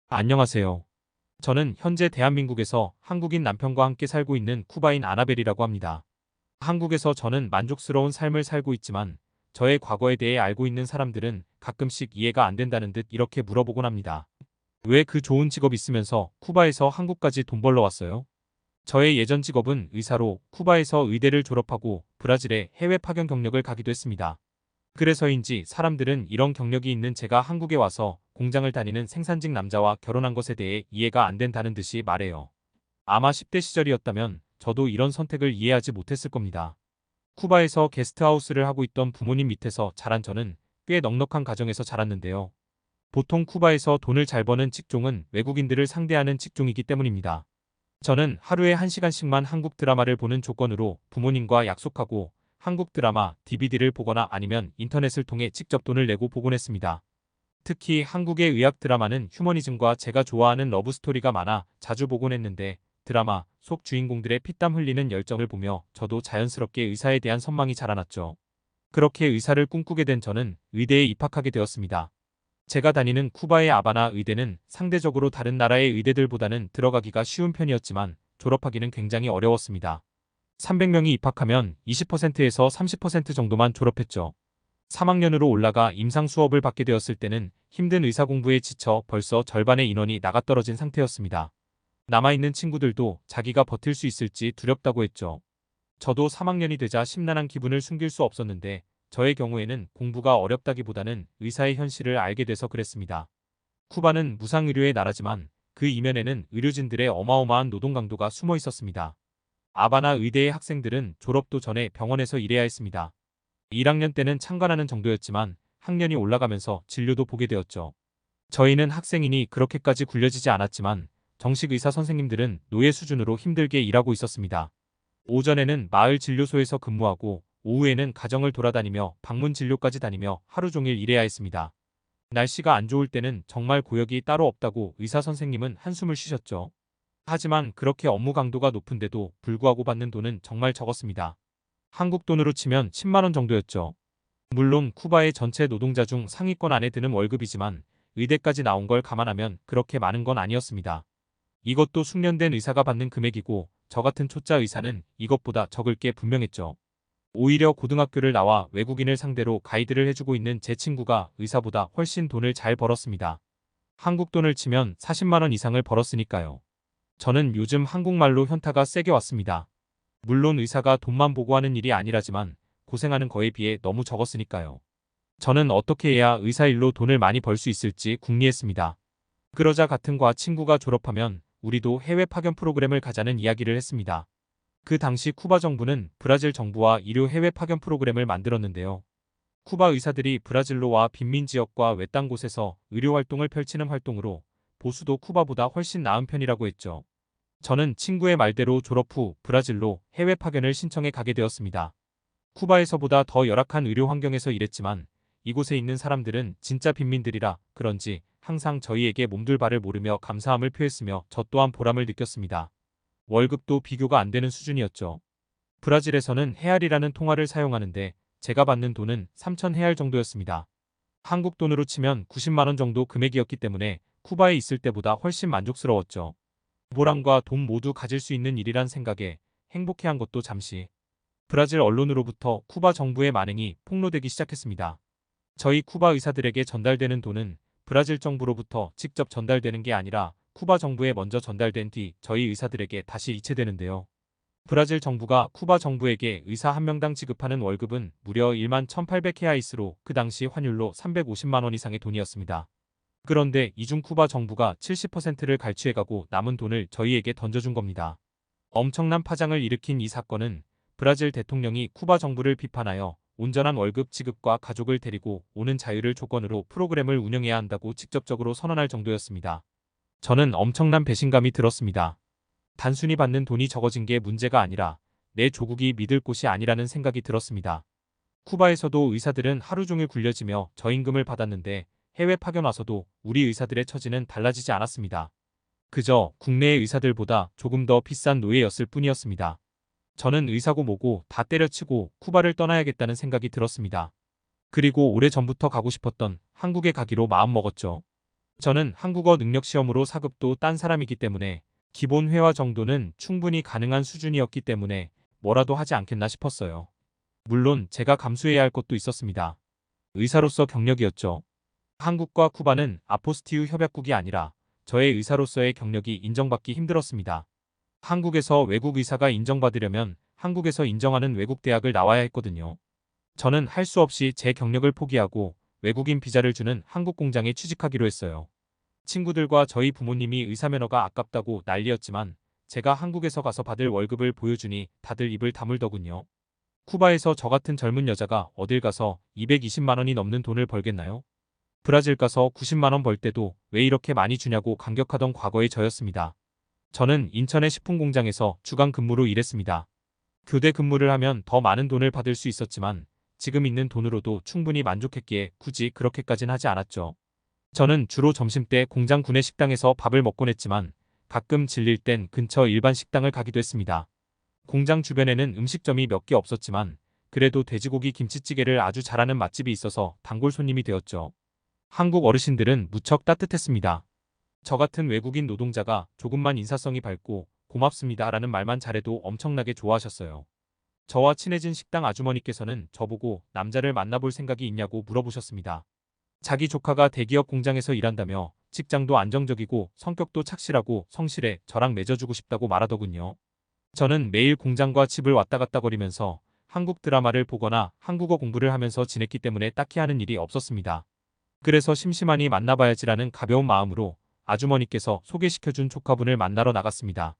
안녕하세요. 저는 현재 대한민국에서 한국인 남편과 함께 살고 있는 쿠바인 아나벨이라고 합니다. 한국에서 저는 만족스러운 삶을 살고 있지만 저의 과거에 대해 알고 있는 사람들은 가끔씩 이해가 안 된다는 듯 이렇게 물어보곤 합니다. 왜 그 좋은 직업 있으면서 쿠바에서 한국까지 돈 벌러 왔어요? 저의 예전 직업은 의사로 쿠바에서 의대를 졸업하고 브라질에 해외 파견 경력을 가기도 했습니다. 그래서인지 사람들은 이런 경력이 있는 제가 한국에 와서 공장을 다니는 생산직 남자와 결혼한 것에 대해 이해가 안 된다는 듯이 말해요. 아마 10대 시절이었다면 저도 이런 선택을 이해하지 못했을 겁니다. 쿠바에서 게스트하우스를 하고 있던 부모님 밑에서 자란 저는 꽤 넉넉한 가정에서 자랐는데요. 보통 쿠바에서 돈을 잘 버는 직종은 외국인들을 상대하는 직종이기 때문입니다. 저는 하루에 1시간씩만 한국 드라마를 보는 조건으로 부모님과 약속하고 한국 드라마, DVD를 보거나 아니면 인터넷을 통해 직접 돈을 내고 보곤 했습니다. 특히 한국의 의학 드라마는 휴머니즘과 제가 좋아하는 러브스토리가 많아 자주 보곤 했는데 드라마 속 주인공들의 피땀 흘리는 열정을 보며 저도 자연스럽게 의사에 대한 선망이 자라났죠. 그렇게 의사를 꿈꾸게 된 저는 의대에 입학하게 되었습니다. 제가 다니는 쿠바의 아바나 의대는 상대적으로 다른 나라의 의대들보다는 들어가기가 쉬운 편이었지만 졸업하기는 굉장히 어려웠습니다. 300명이 입학하면 20%에서 30% 정도만 졸업했죠. 3학년으로 올라가 임상 수업을 받게 되었을 때는 힘든 의사 공부에 지쳐 벌써 절반의 인원이 나가떨어진 상태였습니다. 남아있는 친구들도 자기가 버틸 수 있을지 두렵다고 했죠. 저도 3학년이 되자 심란한 기분을 숨길 수 없었는데 저의 경우에는 공부가 어렵다기보다는 의사의 현실을 알게 돼서 그랬습니다. 쿠바는 무상의료의 나라지만 그 이면에는 의료진들의 어마어마한 노동 강도가 숨어 있었습니다. 아바나 의대의 학생들은 졸업도 전에 병원에서 일해야 했습니다. 1학년 때는 참관하는 정도였지만 학년이 올라가면서 진료도 보게 되었죠. 저희는 학생이니 그렇게까지 굴려지지 않았지만 정식 의사 선생님들은 노예 수준으로 힘들게 일하고 있었습니다. 오전에는 마을 진료소에서 근무하고 오후에는 가정을 돌아다니며 방문 진료까지 다니며 하루 종일 일해야 했습니다. 날씨가 안 좋을 때는 정말 고역이 따로 없다고 의사 선생님은 한숨을 쉬셨죠. 하지만 그렇게 업무 강도가 높은데도 불구하고 받는 돈은 정말 적었습니다. 한국 돈으로 치면 10만 원 정도였죠. 물론 쿠바의 전체 노동자 중 상위권 안에 드는 월급이지만 의대까지 나온 걸 감안하면 그렇게 많은 건 아니었습니다. 이것도 숙련된 의사가 받는 금액이고 저 같은 초짜 의사는 이것보다 적을 게 분명했죠. 오히려 고등학교를 나와 외국인을 상대로 가이드를 해주고 있는 제 친구가 의사보다 훨씬 돈을 잘 벌었습니다. 한국 돈을 치면 40만 원 이상을 벌었으니까요. 저는 요즘 한국말로 현타가 세게 왔습니다. 물론 의사가 돈만 보고 하는 일이 아니라지만 고생하는 거에 비해 너무 적었으니까요. 저는 어떻게 해야 의사 일로 돈을 많이 벌 수 있을지 궁리했습니다. 그러자 같은 과 친구가 졸업하면 우리도 해외 파견 프로그램을 가자는 이야기를 했습니다. 그 당시 쿠바 정부는 브라질 정부와 의료 해외 파견 프로그램을 만들었는데요. 쿠바 의사들이 브라질로 와 빈민 지역과 외딴 곳에서 의료 활동을 펼치는 활동으로 보수도 쿠바보다 훨씬 나은 편이라고 했죠. 저는 친구의 말대로 졸업 후 브라질로 해외 파견을 신청해 가게 되었습니다. 쿠바에서보다 더 열악한 의료 환경에서 일했지만 이곳에 있는 사람들은 진짜 빈민들이라 그런지 항상 저희에게 몸둘 바를 모르며 감사함을 표했으며 저 또한 보람을 느꼈습니다. 월급도 비교가 안 되는 수준이었죠. 브라질에서는 헤알이라는 통화를 사용하는데 제가 받는 돈은 3천 헤알 정도였습니다. 한국 돈으로 치면 90만 원 정도 금액이었기 때문에 쿠바에 있을 때보다 훨씬 만족스러웠죠. 보람과 돈 모두 가질 수 있는 일이란 생각에 행복해한 것도 잠시. 브라질 언론으로부터 쿠바 정부의 만행이 폭로되기 시작했습니다. 저희 쿠바 의사들에게 전달되는 돈은 브라질 정부로부터 직접 전달되는 게 아니라 쿠바 정부에 먼저 전달된 뒤 저희 의사들에게 다시 이체되는데요. 브라질 정부가 쿠바 정부에게 의사 한 명당 지급하는 월급은 무려 1만 1,800헤아이스로 그 당시 환율로 350만 원 이상의 돈이었습니다. 그런데 이중 쿠바 정부가 70%를 갈취해가고 남은 돈을 저희에게 던져준 겁니다. 엄청난 파장을 일으킨 이 사건은 브라질 대통령이 쿠바 정부를 비판하여 온전한 월급 지급과 가족을 데리고 오는 자유를 조건으로 프로그램을 운영해야 한다고 직접적으로 선언할 정도였습니다. 저는 엄청난 배신감이 들었습니다. 단순히 받는 돈이 적어진 게 문제가 아니라 내 조국이 믿을 곳이 아니라는 생각이 들었습니다. 쿠바에서도 의사들은 하루 종일 굴려지며 저임금을 받았는데 해외 파견 와서도 우리 의사들의 처지는 달라지지 않았습니다. 그저 국내의 의사들보다 조금 더 비싼 노예였을 뿐이었습니다. 저는 의사고 뭐고 다 때려치고 쿠바를 떠나야겠다는 생각이 들었습니다. 그리고 오래전부터 가고 싶었던 한국에 가기로 마음먹었죠. 저는 한국어 능력 시험으로 4급도 딴 사람이기 때문에 기본 회화 정도는 충분히 가능한 수준이었기 때문에 뭐라도 하지 않겠나 싶었어요. 물론 제가 감수해야 할 것도 있었습니다. 의사로서 경력이었죠. 한국과 쿠바는 아포스티우 협약국이 아니라 저의 의사로서의 경력이 인정받기 힘들었습니다. 한국에서 외국 의사가 인정받으려면 한국에서 인정하는 외국 대학을 나와야 했거든요. 저는 할 수 없이 제 경력을 포기하고 외국인 비자를 주는 한국 공장에 취직하기로 했어요. 친구들과 저희 부모님이 의사 면허가 아깝다고 난리였지만 제가 한국에서 가서 받을 월급을 보여주니 다들 입을 다물더군요. 쿠바에서 저 같은 젊은 여자가 어딜 가서 220만 원이 넘는 돈을 벌겠나요? 브라질 가서 90만 원 벌 때도 왜 이렇게 많이 주냐고 감격하던 과거의 저였습니다. 저는 인천의 식품 공장에서 주간 근무로 일했습니다. 교대 근무를 하면 더 많은 돈을 받을 수 있었지만 지금 있는 돈으로도 충분히 만족했기에 굳이 그렇게까진 하지 않았죠. 저는 주로 점심때 공장 구내 식당에서 밥을 먹곤 했지만 가끔 질릴 땐 근처 일반 식당을 가기도 했습니다. 공장 주변에는 음식점이 몇 개 없었지만 그래도 돼지고기 김치찌개를 아주 잘하는 맛집이 있어서 단골 손님이 되었죠. 한국 어르신들은 무척 따뜻했습니다. 저 같은 외국인 노동자가 조금만 인사성이 밝고 고맙습니다라는 말만 잘해도 엄청나게 좋아하셨어요. 저와 친해진 식당 아주머니께서는 저보고 남자를 만나볼 생각이 있냐고 물어보셨습니다. 자기 조카가 대기업 공장에서 일한다며 직장도 안정적이고 성격도 착실하고 성실해 저랑 맺어주고 싶다고 말하더군요. 저는 매일 공장과 집을 왔다 갔다 거리면서 한국 드라마를 보거나 한국어 공부를 하면서 지냈기 때문에 딱히 하는 일이 없었습니다. 그래서 심심하니 만나봐야지라는 가벼운 마음으로 아주머니께서 소개시켜준 조카분을 만나러 나갔습니다.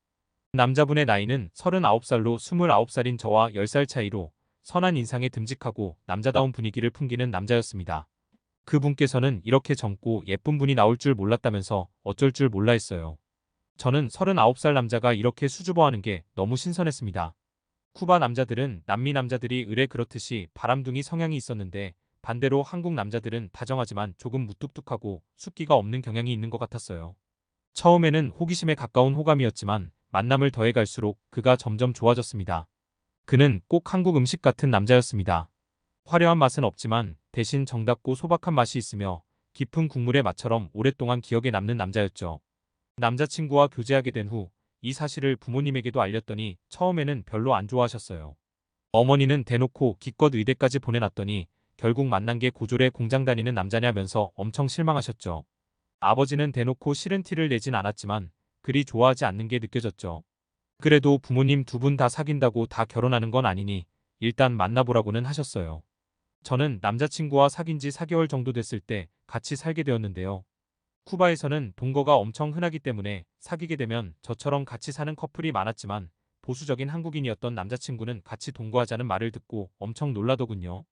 남자분의 나이는 39살로 29살인 저와 10살 차이로 선한 인상에 듬직하고 남자다운 분위기를 풍기는 남자였습니다. 그분께서는 이렇게 젊고 예쁜 분이 나올 줄 몰랐다면서 어쩔 줄 몰라 했어요. 저는 39살 남자가 이렇게 수줍어하는 게 너무 신선했습니다. 쿠바 남자들은 남미 남자들이 의뢰 그렇듯이 바람둥이 성향이 있었는데 반대로 한국 남자들은 다정하지만 조금 무뚝뚝하고 숫기가 없는 경향이 있는 것 같았어요. 처음에는 호기심에 가까운 호감이었지만 만남을 더해갈수록 그가 점점 좋아졌습니다. 그는 꼭 한국 음식 같은 남자였습니다. 화려한 맛은 없지만 대신 정답고 소박한 맛이 있으며 깊은 국물의 맛처럼 오랫동안 기억에 남는 남자였죠. 남자친구와 교제하게 된 후 이 사실을 부모님에게도 알렸더니 처음에는 별로 안 좋아하셨어요. 어머니는 대놓고 기껏 의대까지 보내놨더니 결국 만난 게 고졸에 공장 다니는 남자냐면서 엄청 실망하셨죠. 아버지는 대놓고 싫은 티를 내진 않았지만 그리 좋아하지 않는 게 느껴졌죠. 그래도 부모님 두 분 다 사귄다고 다 결혼하는 건 아니니 일단 만나보라고는 하셨어요. 저는 남자친구와 사귄 지 4개월 정도 됐을 때 같이 살게 되었는데요. 쿠바에서는 동거가 엄청 흔하기 때문에 사귀게 되면 저처럼 같이 사는 커플이 많았지만 보수적인 한국인이었던 남자친구는 같이 동거하자는 말을 듣고 엄청 놀라더군요.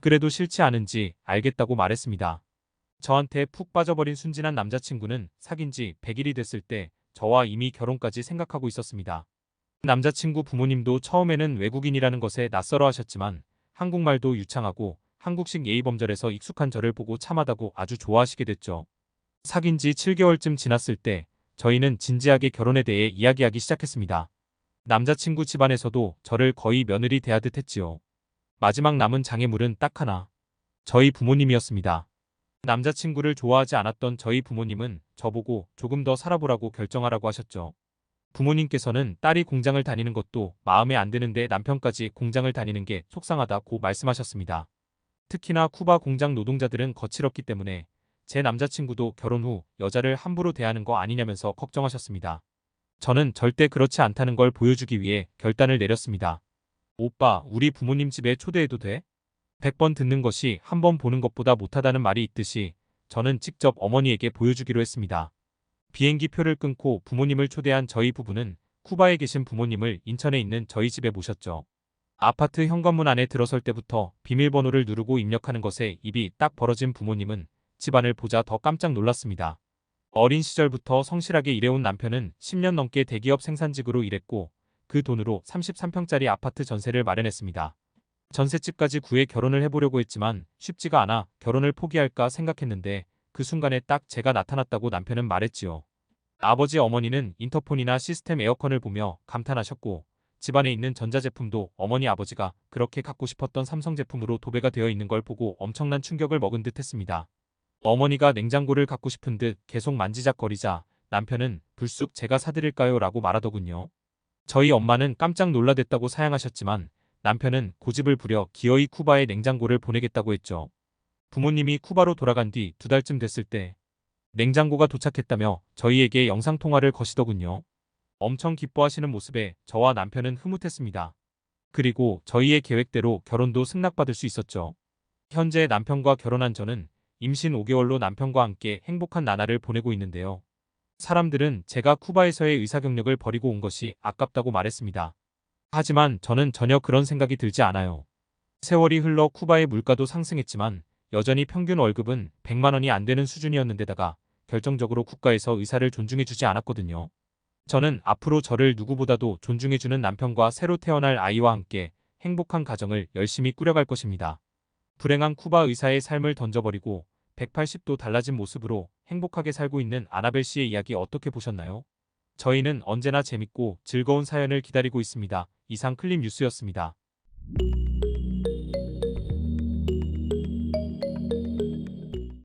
그래도 싫지 않은지 알겠다고 말했습니다. 저한테 푹 빠져버린 순진한 남자친구는 사귄 지 100일이 됐을 때 저와 이미 결혼까지 생각하고 있었습니다. 남자친구 부모님도 처음에는 외국인이라는 것에 낯설어 하셨지만 한국말도 유창하고 한국식 예의범절에서 익숙한 저를 보고 참하다고 아주 좋아하시게 됐죠. 사귄 지 7개월쯤 지났을 때 저희는 진지하게 결혼에 대해 이야기하기 시작했습니다. 남자친구 집안에서도 저를 거의 며느리 대하듯 했지요. 마지막 남은 장애물은 딱 하나. 저희 부모님이었습니다. 남자친구를 좋아하지 않았던 저희 부모님은 저보고 조금 더 살아보라고 결정하라고 하셨죠. 부모님께서는 딸이 공장을 다니는 것도 마음에 안 드는데 남편까지 공장을 다니는 게 속상하다고 말씀하셨습니다. 특히나 쿠바 공장 노동자들은 거칠었기 때문에 제 남자친구도 결혼 후 여자를 함부로 대하는 거 아니냐면서 걱정하셨습니다. 저는 절대 그렇지 않다는 걸 보여주기 위해 결단을 내렸습니다. 오빠, 우리 부모님 집에 초대해도 돼? 100번 듣는 것이 한 번 보는 것보다 못하다는 말이 있듯이 저는 직접 어머니에게 보여주기로 했습니다. 비행기 표를 끊고 부모님을 초대한 저희 부부는 쿠바에 계신 부모님을 인천에 있는 저희 집에 모셨죠. 아파트 현관문 안에 들어설 때부터 비밀번호를 누르고 입력하는 것에 입이 딱 벌어진 부모님은 집안을 보자 더 깜짝 놀랐습니다. 어린 시절부터 성실하게 일해온 남편은 10년 넘게 대기업 생산직으로 일했고 그 돈으로 33평짜리 아파트 전세를 마련했습니다. 전셋집까지 구해 결혼을 해보려고 했지만 쉽지가 않아 결혼을 포기할까 생각했는데 그 순간에 딱 제가 나타났다고 남편은 말했지요. 아버지 어머니는 인터폰이나 시스템 에어컨을 보며 감탄하셨고 집안에 있는 전자제품도 어머니 아버지가 그렇게 갖고 싶었던 삼성 제품으로 도배가 되어 있는 걸 보고 엄청난 충격을 먹은 듯 했습니다. 어머니가 냉장고를 갖고 싶은 듯 계속 만지작거리자 남편은 불쑥 제가 사드릴까요? 라고 말하더군요. 저희 엄마는 깜짝 놀라댔다고 사양하셨지만 남편은 고집을 부려 기어이 쿠바에 냉장고를 보내겠다고 했죠. 부모님이 쿠바로 돌아간 뒤 2달쯤 됐을 때 냉장고가 도착했다며 저희에게 영상통화를 거시더군요. 엄청 기뻐하시는 모습에 저와 남편은 흐뭇했습니다. 그리고 저희의 계획대로 결혼도 승낙받을 수 있었죠. 현재 남편과 결혼한 저는 임신 5개월로 남편과 함께 행복한 나날을 보내고 있는데요. 사람들은 제가 쿠바에서의 의사 경력을 버리고 온 것이 아깝다고 말했습니다. 하지만 저는 전혀 그런 생각이 들지 않아요. 세월이 흘러 쿠바의 물가도 상승했지만 여전히 평균 월급은 100만 원이 안 되는 수준이었는데다가 결정적으로 국가에서 의사를 존중해주지 않았거든요. 저는 앞으로 저를 누구보다도 존중해주는 남편과 새로 태어날 아이와 함께 행복한 가정을 열심히 꾸려갈 것입니다. 불행한 쿠바 의사의 삶을 던져버리고 180도 달라진 모습으로 행복하게 살고 있는 아나벨 씨의 이야기 어떻게 보셨나요? 저희는 언제나 재밌고 즐거운 사연을 기다리고 있습니다. 이상 클립 뉴스였습니다.